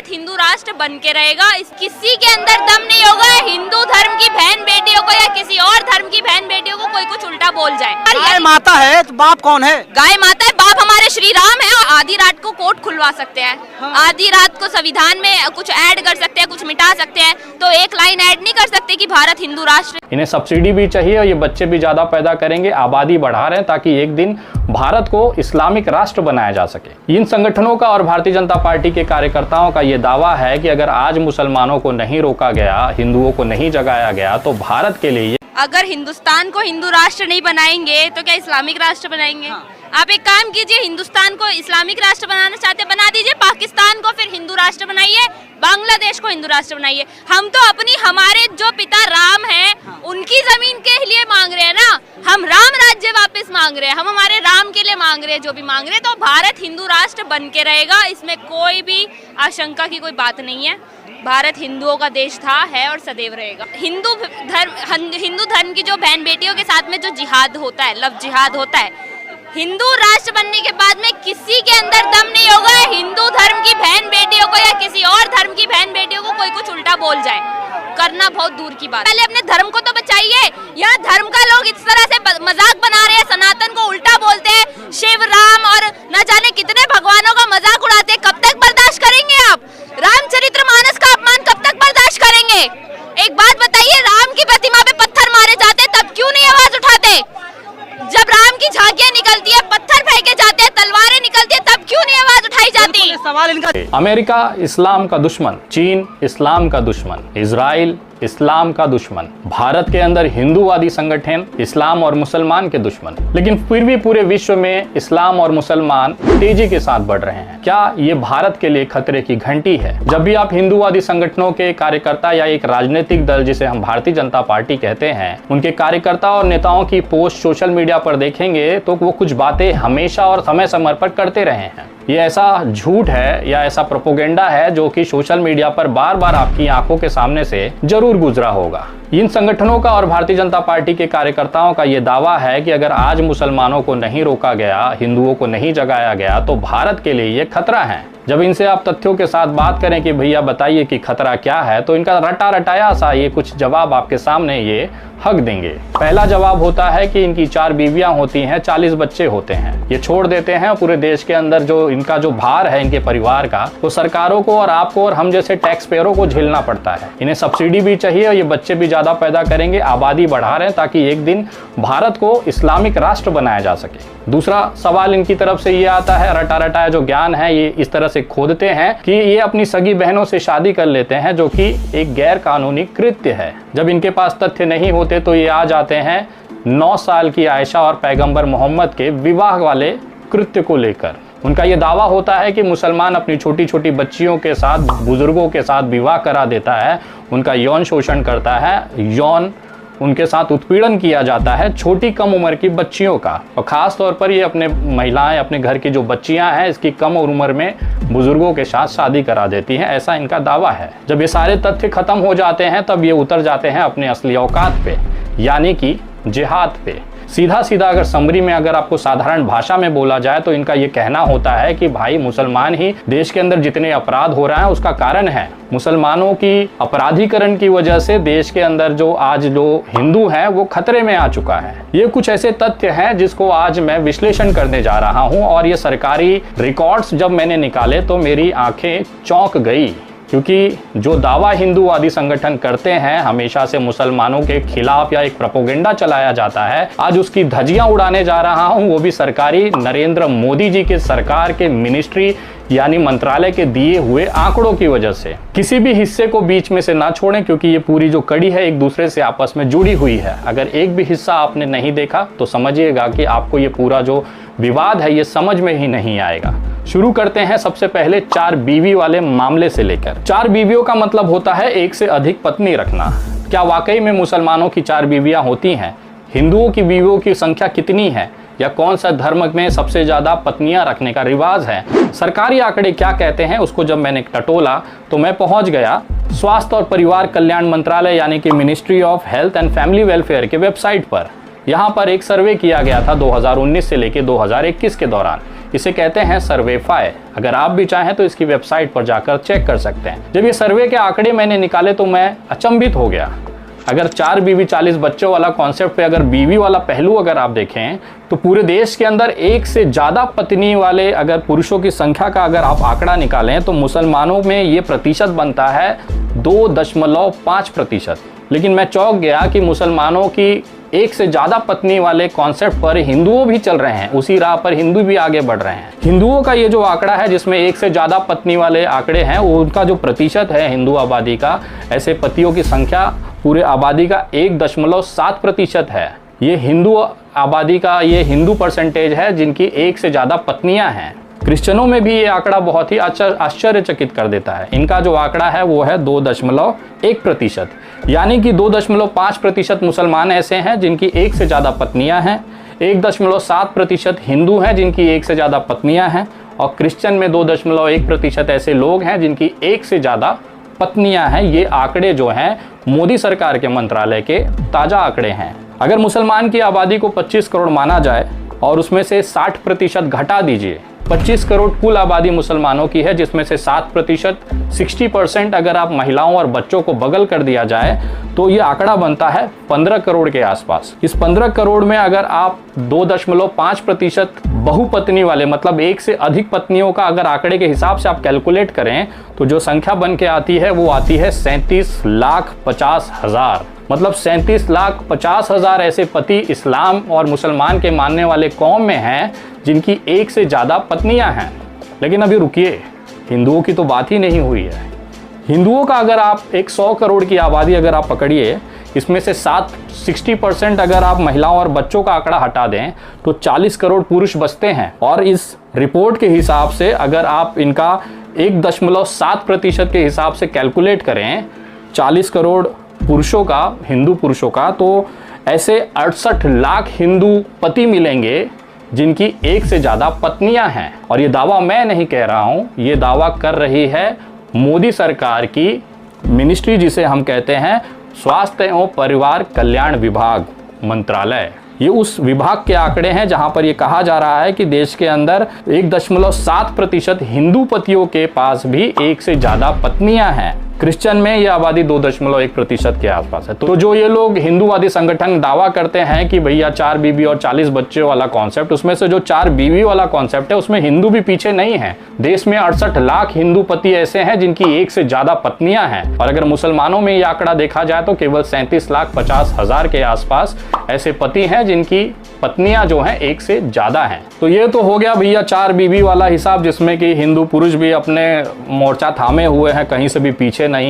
भारत हिंदू राष्ट्र बन के रहेगा। किसी के अंदर दम नहीं होगा हिंदू धर्म की बहन बेटियों को या किसी और धर्म की बहन बेटियों को कोई कुछ उल्टा बोल जाए। गाय माता है तो बाप कौन है? गाय माता है, बाप हमारे श्री राम है। आधी रात को कोर्ट खुलवा सकते हैं, आधी रात को संविधान में कुछ ऐड कर सकते हैं, कुछ मिटा सकते हैं, तो एक लाइन ऐड नहीं कर सकते कि भारत हिंदू राष्ट्र। इन्हें सब्सिडी भी चाहिए और ये बच्चे भी ज्यादा पैदा करेंगे, आबादी बढ़ा रहे हैं ताकि एक दिन भारत को इस्लामिक राष्ट्र बनाया जा सके। इन संगठनों का और भारतीय जनता पार्टी के कार्यकर्ताओं का ये दावा है कि अगर आज मुसलमानों को नहीं रोका गया, हिंदुओं को नहीं जगाया गया, तो भारत के लिए अगर हिंदुस्तान को हिंदू राष्ट्र नहीं बनाएंगे तो क्या इस्लामिक राष्ट्र बनाएंगे? आप एक काम कीजिए, हिंदुस्तान को इस्लामिक राष्ट्र बनाना चाहते बना दीजिए, पाकिस्तान को फिर हिंदू राष्ट्र बनाइए, बांग्लादेश को हिंदू राष्ट्र बनाइए। हम तो हमारे जो पिता राम हैं उनकी जमीन के लिए मांग रहे हैं ना, हम राम राज्य वापस मांग रहे हैं, हम हमारे राम के लिए मांग रहे हैं, जो भी मांग रहे हैं। तो भारत हिंदू राष्ट्र बन के रहेगा, इसमें कोई भी आशंका की कोई बात नहीं है। भारत हिंदुओं का देश था, है और सदैव रहेगा। हिंदू धर्म की जो बहन बेटियों के साथ में जो जिहाद होता है, लव जिहाद होता है, हिंदू राष्ट्र बनने के बाद में किसी के अंदर दम नहीं होगा हिंदू धर्म की बहन बेटियों को या किसी और धर्म की बहन बेटियों को कोई कुछ उल्टा बोल जाए। करना बहुत दूर की बात। पहले अपने धर्म को तो बचाइए। यहाँ धर्म का लोग इस तरह से मजाक बना रहे हैं, सनातन को उल्टा बोलते हैं, शिव राम और न जाने कितने भगवानों का मजाक उड़ाते हैं। कब तक बर्दाश्त करेंगे आप? रामचरितमानस का अपमान कब तक बर्दाश्त करेंगे? एक बात बताइए, राम की प्रतिमा पे पत्थर मारे जाते तब क्यों नहीं आवाज उठाते? जब राम की झांकियां निकलती है, पत्थर फेंके जाते हैं, तलवारें निकलती है, तब क्यों नहीं आवाज उठाई जाती? सवाल इनका। अमेरिका इस्लाम का दुश्मन, चीन इस्लाम का दुश्मन, इजराइल इस्लाम का दुश्मन, भारत के अंदर हिंदूवादी संगठन इस्लाम और मुसलमान के दुश्मन, लेकिन फिर भी पूरे विश्व में इस्लाम और मुसलमान तेजी के साथ बढ़ रहे हैं। क्या ये भारत के लिए खतरे की घंटी है? जब भी आप हिंदूवादी संगठनों के कार्यकर्ता या एक राजनीतिक दल जिसे हम भारतीय जनता पार्टी कहते हैं, उनके कार्यकर्ता और नेताओं की पोस्ट सोशल मीडिया पर देखेंगे तो वो कुछ बातें हमेशा और समय समय पर करते रहे हैं। ये ऐसा झूठ है या ऐसा प्रोपोगेंडा है जो कि सोशल मीडिया पर बार बार आपकी आंखों के सामने से जरूर गुजरा होगा। इन संगठनों का और भारतीय जनता पार्टी के कार्यकर्ताओं का ये दावा है कि अगर आज मुसलमानों को नहीं रोका गया, हिंदुओं को नहीं जगाया गया, तो भारत के लिए ये खतरा है। जब इनसे आप तथ्यों के साथ बात करें कि भैया बताइए कि खतरा क्या है, तो इनका रटा रटाया सा ये कुछ जवाब आपके सामने ये हक देंगे। पहला जवाब होता है कि इनकी 4 बीवियां होती हैं, 40 बच्चे होते हैं, ये छोड़ देते हैं। पूरे देश के अंदर जो इनका जो भार है इनके परिवार का, तो सरकारों को और आपको और हम जैसे टैक्स पेयरों को झेलना पड़ता है। इन्हें सब्सिडी भी चाहिए और ये बच्चे भी ज्यादा पैदा करेंगे, आबादी बढ़ा रहे हैं ताकि एक दिन भारत को इस्लामिक राष्ट्र बनाया जा सके। दूसरा सवाल इनकी तरफ से ये आता है, रटा रटाया जो ज्ञान है ये इस तरह से खोदते हैं कि ये अपनी सगी बहनों से शादी कर लेते हैं, जो कि एक गैर कानूनी कृत्य है। जब इनके पास तथ्य नहीं होते तो ये आ जाते हैं 9 साल की आयशा और पैगंबर मोहम्मद के विवाह वाले कृत्य को लेकर। उनका ये दावा होता है कि मुसलमान अपनी छोटी छोटी बच्चियों के साथ, बुजुर्गों के साथ विवाह करा देता है, उनका यौन शोषण करता है, यौन उनके साथ उत्पीड़न किया जाता है, छोटी कम उम्र की बच्चियों का। और ख़ास तौर पर ये अपने महिलाएं, अपने घर की जो बच्चियां हैं, इसकी कम उम्र में बुजुर्गों के साथ शादी करा देती हैं, ऐसा इनका दावा है। जब ये सारे तथ्य खत्म हो जाते हैं तब ये उतर जाते हैं अपने असली औकात पे, यानी कि जिहाद पे। सीधा सीधा अगर समरी में अगर आपको साधारण भाषा में बोला जाए तो इनका ये कहना होता है कि भाई मुसलमान ही देश के अंदर जितने अपराध हो रहा है उसका कारण है। मुसलमानों की अपराधीकरण की वजह से देश के अंदर जो आज जो हिंदू हैं वो खतरे में आ चुका है। ये कुछ ऐसे तथ्य हैं जिसको आज मैं विश्लेषण करने जा रहा हूँ, और ये सरकारी रिकॉर्ड्स जब मैंने निकाले तो मेरी आंखें चौंक गई, क्योंकि जो दावा हिंदूवादी संगठन करते हैं हमेशा से मुसलमानों के खिलाफ या एक प्रोपोगेंडा चलाया जाता है, आज उसकी धज्जियां उड़ाने जा रहा हूं, वो भी सरकारी नरेंद्र मोदी जी के सरकार के मिनिस्ट्री यानी मंत्रालय के दिए हुए आंकड़ों की वजह से। किसी भी हिस्से को बीच में से ना छोड़ें, क्योंकि ये पूरी जो कड़ी है एक दूसरे से आपस में जुड़ी हुई है। अगर एक भी हिस्सा आपने नहीं देखा तो समझिएगा कि आपको ये पूरा जो विवाद है ये समझ में ही नहीं आएगा। शुरू करते हैं सबसे पहले 4 बीवी वाले मामले से लेकर। 4 बीवियों का मतलब होता है एक से अधिक पत्नी रखना। क्या वाकई में मुसलमानों की 4 बीवियां होती हैं? हिंदुओं की बीवियों की संख्या कितनी है? या कौन सा धर्म में सबसे ज्यादा पत्नियां रखने का रिवाज है? सरकारी आंकड़े क्या कहते हैं उसको जब मैंने टटोला तो मैं पहुंच गया स्वास्थ्य और परिवार कल्याण मंत्रालय यानी कि ministry of health and family welfare के वेबसाइट पर। यहाँ पर एक सर्वे किया गया था 2019 से लेकर 2021 के दौरान। इसे कहते हैं सर्वेफाई। अगर आप भी चाहें तो इसकी वेबसाइट पर जाकर चेक कर सकते हैं। जब ये सर्वे के आंकड़े मैंने निकाले तो मैं अचंभित हो गया। अगर 4 बीवी 40 बच्चों वाला कॉन्सेप्ट पे अगर बीवी वाला पहलू अगर आप देखें तो पूरे देश के अंदर एक से ज़्यादा पत्नी वाले अगर पुरुषों की संख्या का अगर आप आंकड़ा निकालें तो मुसलमानों में ये प्रतिशत बनता है 2.5%। लेकिन मैं चौंक गया कि मुसलमानों की एक से ज़्यादा पत्नी वाले कॉन्सेप्ट पर हिंदुओं भी चल रहे हैं, उसी राह पर हिंदू भी आगे बढ़ रहे हैं। हिंदुओं का ये जो आंकड़ा है जिसमें एक से ज़्यादा पत्नी वाले आंकड़े हैं, उनका जो प्रतिशत है हिंदू आबादी का, ऐसे पतियों की संख्या पूरे आबादी का 1.7% है। ये हिंदू आबादी का ये हिंदू परसेंटेज है जिनकी एक से ज़्यादा पत्नियां हैं। क्रिश्चियनों में भी ये आंकड़ा बहुत ही आश्चर्यचकित कर देता है। इनका जो आंकड़ा है वो है 2.1%, यानी कि 2.5% मुसलमान ऐसे हैं जिनकी एक से ज़्यादा पत्नियां हैं, 1.7% हिंदू हैं जिनकी एक से ज़्यादा पत्नियां हैं, और क्रिश्चियन में 2.1% ऐसे लोग हैं जिनकी एक से ज़्यादा पत्नियां हैं। ये आंकड़े जो हैं मोदी सरकार के मंत्रालय के ताज़ा आंकड़े हैं। अगर मुसलमान की आबादी को 25 करोड़ माना जाए और उसमें से 60% घटा दीजिए, 25 करोड़ कुल आबादी मुसलमानों की है, जिसमें से 7% 60% अगर आप महिलाओं और बच्चों को बगल कर दिया जाए तो ये आंकड़ा बनता है 15 करोड़ के आसपास। इस 15 करोड़ में अगर आप 2.5% बहुपत्नी वाले, मतलब एक से अधिक पत्नियों का अगर आंकड़े के हिसाब से आप कैलकुलेट करें तो जो संख्या बन के आती है वो आती है 37,50,000। मतलब 37,50,000 ऐसे पति इस्लाम और मुसलमान के मानने वाले कौम में हैं जिनकी एक से ज़्यादा पत्नियां हैं। लेकिन अभी रुकिए, हिंदुओं की तो बात ही नहीं हुई है। हिंदुओं का अगर आप एक 100 करोड़ की आबादी अगर आप पकड़िए, इसमें से 60% अगर आप महिलाओं और बच्चों का आंकड़ा हटा दें तो 40 करोड़ पुरुष बचते हैं। और इस रिपोर्ट के हिसाब से अगर आप इनका 1.7% के हिसाब से कैलकुलेट करें 40 करोड़ पुरुषों का, हिंदू पुरुषों का, तो ऐसे 68 लाख हिंदू पति मिलेंगे जिनकी एक से ज़्यादा पत्नियां हैं। और ये दावा मैं नहीं कह रहा हूँ, ये दावा कर रही है मोदी सरकार की मिनिस्ट्री, जिसे हम कहते हैं स्वास्थ्य एवं परिवार कल्याण विभाग मंत्रालय। ये उस विभाग के आंकड़े हैं जहां पर ये कहा जा रहा है कि देश के अंदर 1.7% हिंदू पतियों के पास भी एक से ज़्यादा पत्नियां हैं। क्रिश्चियन में यह आबादी 2.1% के आसपास है। तो जो ये लोग हिंदूवादी संगठन दावा करते हैं कि भैया 4 बीवी और 40 बच्चे वाला कॉन्सेप्ट, उसमें से जो 4 बीवी वाला कॉन्सेप्ट है उसमें हिंदू भी पीछे नहीं है। देश में 68 लाख हिंदू पति ऐसे हैं जिनकी एक से ज्यादा पत्नियां हैं। और अगर मुसलमानों में यह आंकड़ा देखा जाए तो केवल 37,50,000 के आसपास ऐसे पति हैं जिनकी पत्नियां जो हैं एक से ज्यादा हैं। तो ये तो हो गया भैया 4 बीवी वाला हिसाब, जिसमें कि हिंदू पुरुष भी अपने मोर्चा थामे हुए हैं, कहीं से भी पीछे नहीं।